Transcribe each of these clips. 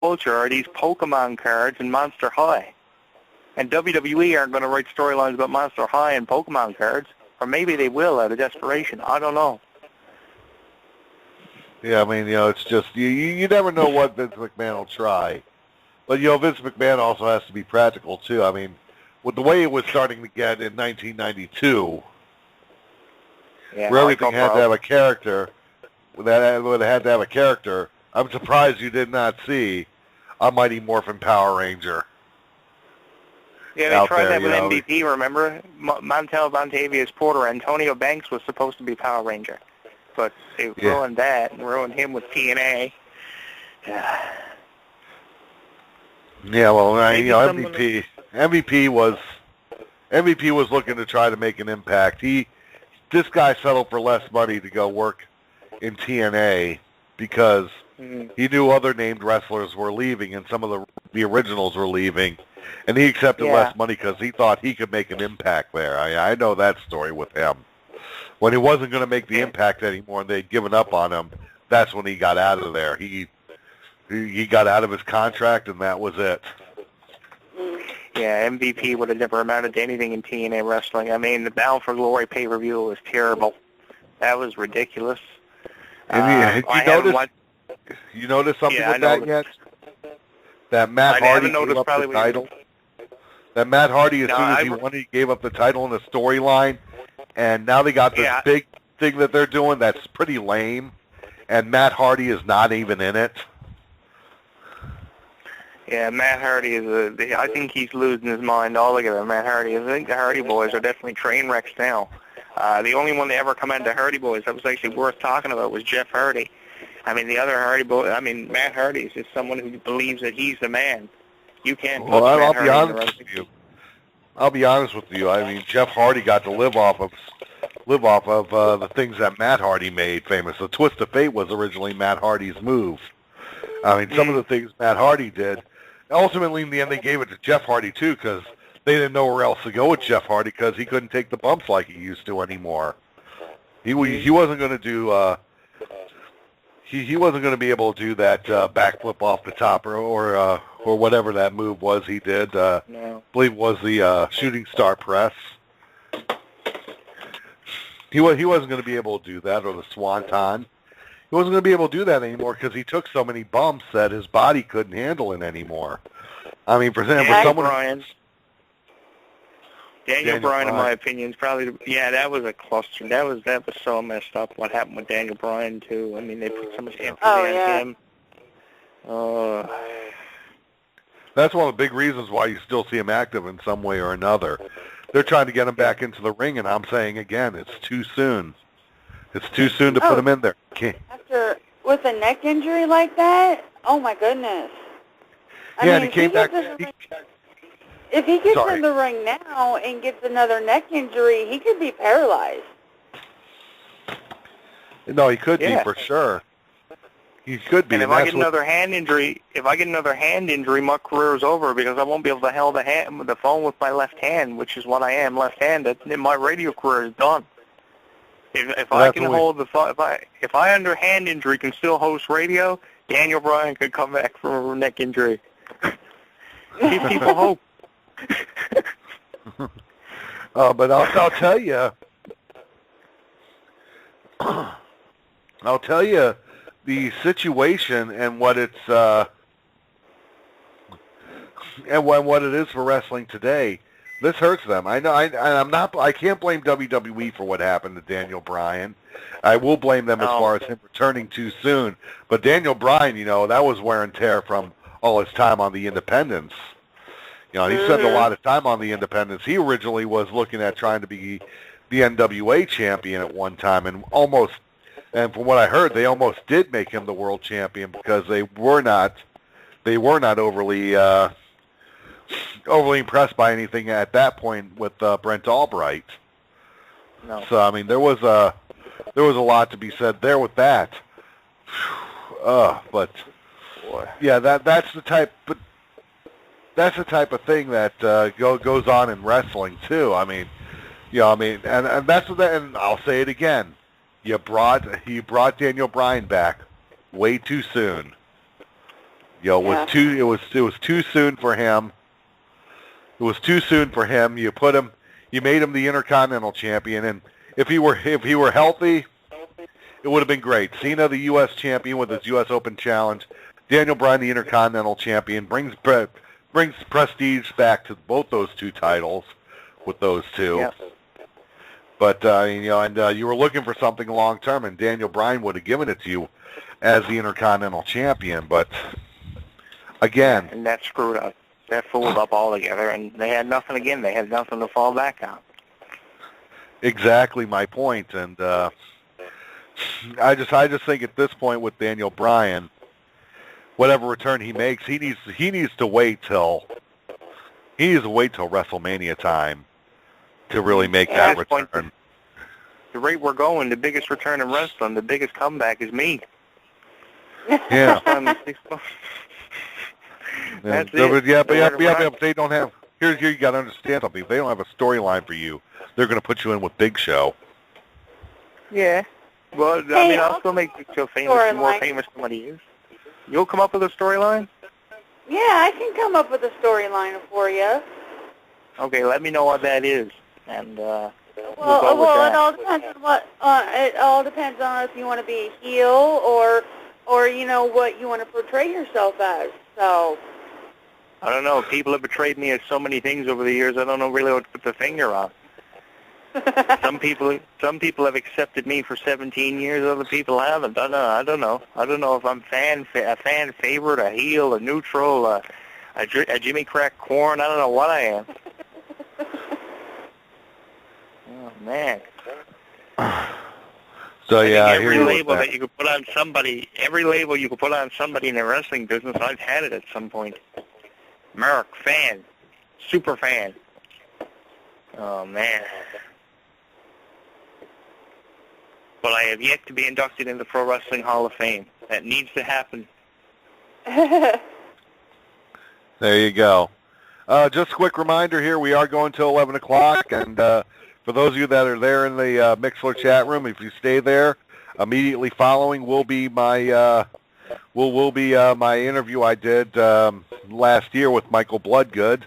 culture are these Pokemon cards and Monster High. And WWE aren't going to write storylines about Monster High and Pokemon cards. Or maybe they will out of desperation. I don't know. Yeah, I mean, it's just, you never know what Vince McMahon will try. But, Vince McMahon also has to be practical, too. I mean, with the way it was starting to get in 1992, where everything had to have a character, that had to have a character, I'm surprised you did not see a Mighty Morphin Power Ranger. Yeah, they tried that with MVP, remember? Montel Vontavious Porter, Antonio Banks was supposed to be Power Ranger. But they ruined that and ruined him with TNA. Yeah. Yeah, well, MVP was looking to try to make an impact. This guy settled for less money to go work in TNA because he knew other named wrestlers were leaving and some of the originals were leaving, and he accepted less money because he thought he could make an impact there. I know that story with him. When he wasn't going to make the impact anymore and they'd given up on him, that's when he got out of there. He got out of his contract, and that was it. Yeah, MVP would have never amounted to anything in TNA wrestling. I mean, the Bound for Glory pay-per-view was terrible. That was ridiculous. And you notice something with that yet? That Matt Hardy gave up the title? That Matt Hardy, as soon as he won, he gave up the title in the storyline. And now they got this big thing that they're doing that's pretty lame. And Matt Hardy is not even in it. Yeah, Matt Hardy is I think he's losing his mind altogether, Matt Hardy. I think the Hardy Boys are definitely train wrecks now. The only one that ever come into Hardy Boys that was actually worth talking about was Jeff Hardy. I mean, the other Hardy Boy, Matt Hardy is just someone who believes that he's the man. You can't touch Matt Hardy. I'll be honest with you. I mean, Jeff Hardy got to live off of the things that Matt Hardy made famous. The Twist of Fate was originally Matt Hardy's move. I mean, some of the things Matt Hardy did, ultimately in the end they gave it to Jeff Hardy too because they didn't know where else to go with Jeff Hardy because he couldn't take the bumps like he used to anymore. He wasn't going to do he wasn't going to be able to do that backflip off the top or whatever that move was he did. I believe it was the shooting star press. He wasn't going to be able to do that, or the swanton. He wasn't going to be able to do that anymore because he took so many bumps that his body couldn't handle it anymore. I mean, for example, Daniel Bryan, in my opinion, is probably that was a cluster. That was so messed up. What happened with Daniel Bryan too? I mean, they put so much emphasis on him. That's one of the big reasons why you still see him active in some way or another. They're trying to get him back into the ring, and I'm saying again, it's too soon. It's too soon to put him in there. With a neck injury like that, oh my goodness. I mean, he came back. If he gets in the ring now and gets another neck injury, he could be paralyzed. No, he could be for sure. He could be. And if I get another hand injury, my career is over because I won't be able to hold the phone with my left hand, which is what I am, left-handed. Then my radio career is done. If I can hold the phone, if I under hand injury can still host radio, Daniel Bryan could come back from a neck injury. Give people hope. But I'll tell you, the situation and what it's and what it is for wrestling today. This hurts them. I know. I can't blame WWE for what happened to Daniel Bryan. I will blame them as far as him returning too soon. But Daniel Bryan, that was wear and tear from all his time on the independents. He spent a lot of time on the independents. He originally was looking at trying to be the NWA champion at one time, and from what I heard, they almost did make him the world champion because they were not overly impressed by anything at that point with Brent Albright. No. So I mean, there was a lot to be said there with that. But yeah, that's the type of thing that goes on in wrestling too. I mean, and that's what and I'll say it again. You brought Daniel Bryan back way too soon. You know, it was too soon for him. It was too soon for him. You made him the Intercontinental Champion, and if he were healthy, it would have been great. Cena, the U.S. Champion with his U.S. Open Challenge. Daniel Bryan, the Intercontinental Champion, brings prestige back to both those two titles with those two. Yep. But you were looking for something long term, and Daniel Bryan would have given it to you as the Intercontinental Champion. But again, and that screwed up. That fooled up altogether, and they had nothing again. They had nothing to fall back on. Exactly my point, and I just think at this point with Daniel Bryan, whatever return he makes, he needs to wait till WrestleMania time to really make that return. Point, the rate we're going, the biggest return in wrestling, the biggest comeback is me. Yeah. That's but it. they don't have. Here you got to understand something. If they don't have a storyline for you, they're going to put you in with Big Show. Yeah. Well, Hey, I'll still make Big Show more famous than what he is. You'll come up with a storyline? Yeah, I can come up with a storyline for you. Okay, let me know what that is, and Well, we'll go with that. it all depends on what. It all depends on if you want to be a heel or what you want to portray yourself as. So. I don't know. People have betrayed me as so many things over the years. I don't know really what to put the finger on. Some people have accepted me for 17 years. Other people haven't. I don't know. I don't know if I'm a fan favorite, a heel, a neutral, a Jimmy Crack Corn. I don't know what I am. Oh man. So yeah, every label that you could put on somebody, in the wrestling business, I've had it at some point. Merc, fan, super fan. Oh man. But I have yet to be inducted into the Pro Wrestling Hall of Fame. That needs to happen. There you go. Just a quick reminder here, we are going till 11 o'clock, and for those of you that are there in the Mixler chat room, if you stay there, immediately following will be my my interview I did last year with Michael Bloodgood.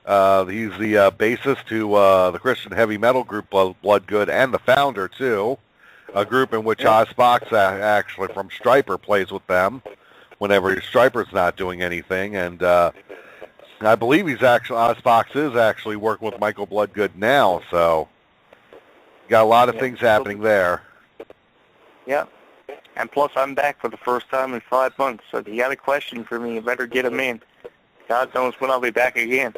He's the bassist to the Christian heavy metal group Bloodgood, and the founder too. A group in which Oz Fox actually from Stryper plays with them whenever Stryper's not doing anything, and I believe Oz Fox is actually working with Michael Bloodgood now, so got a lot of things happening there. Yeah, and plus I'm back for the first time in 5 months, so if you got a question for me, you better get them in. God knows when I'll be back again.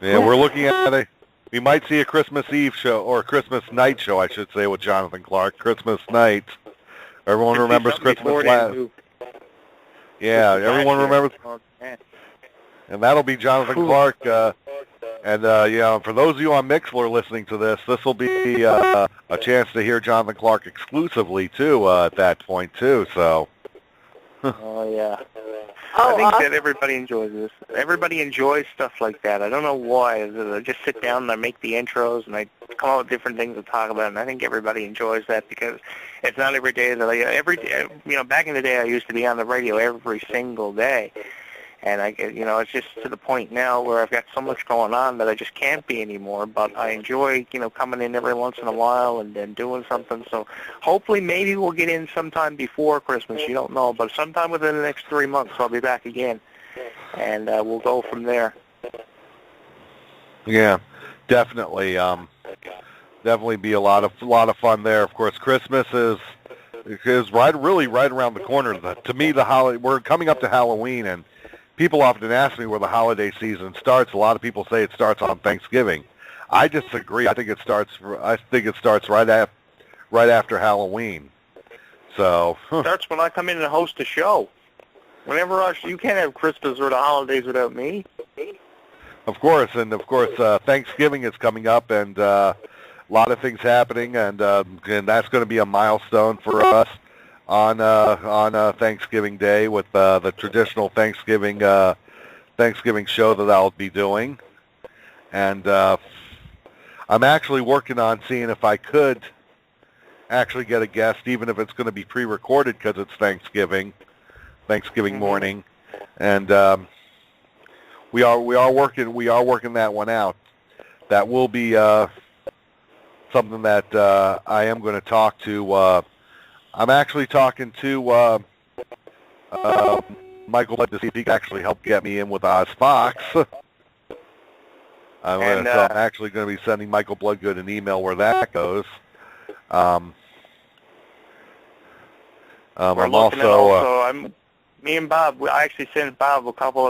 Yeah, we're looking at we might see a Christmas Eve show, or Christmas night show, I should say, with Jonathan Clarke. Christmas night. Everyone remembers Christmas last. Yeah, everyone remembers. And that'll be Jonathan Clarke. And for those of you on Mixler listening to this will be a chance to hear Jonathan Clarke exclusively, too, at that point, too. So. Oh, yeah. I think that everybody enjoys this. Everybody enjoys stuff like that. I don't know why. I just sit down and I make the intros and I come up with different things to talk about, and I think everybody enjoys that because it's not every day that back in the day I used to be on the radio every single day. And it's just to the point now where I've got so much going on that I just can't be anymore. But I enjoy, coming in every once in a while and doing something. So hopefully maybe we'll get in sometime before Christmas. You don't know, but sometime within the next 3 months I'll be back again, and we'll go from there. Yeah, definitely. Definitely be a lot of fun there. Of course, Christmas is right around the corner. To me, we're coming up to Halloween, and people often ask me where the holiday season starts. A lot of people say it starts on Thanksgiving. I disagree. I think it starts right after Halloween. So it starts when I come in and host a show. Whenever you can't have Christmas or the holidays without me. Of course, Thanksgiving is coming up, and a lot of things happening, and that's going to be a milestone for us on Thanksgiving Day with the traditional Thanksgiving show that I'll be doing, and I'm actually working on seeing if I could actually get a guest, even if it's going to be pre-recorded because it's Thanksgiving morning. and we are working that one out. That will be something that I am going to talk to. I'm actually talking to Michael to see if he can actually help get me in with Oz Fox. So I'm actually going to be sending Michael Bloodgood an email where that goes. We're looking at also, me and Bob, I actually sent Bob a couple of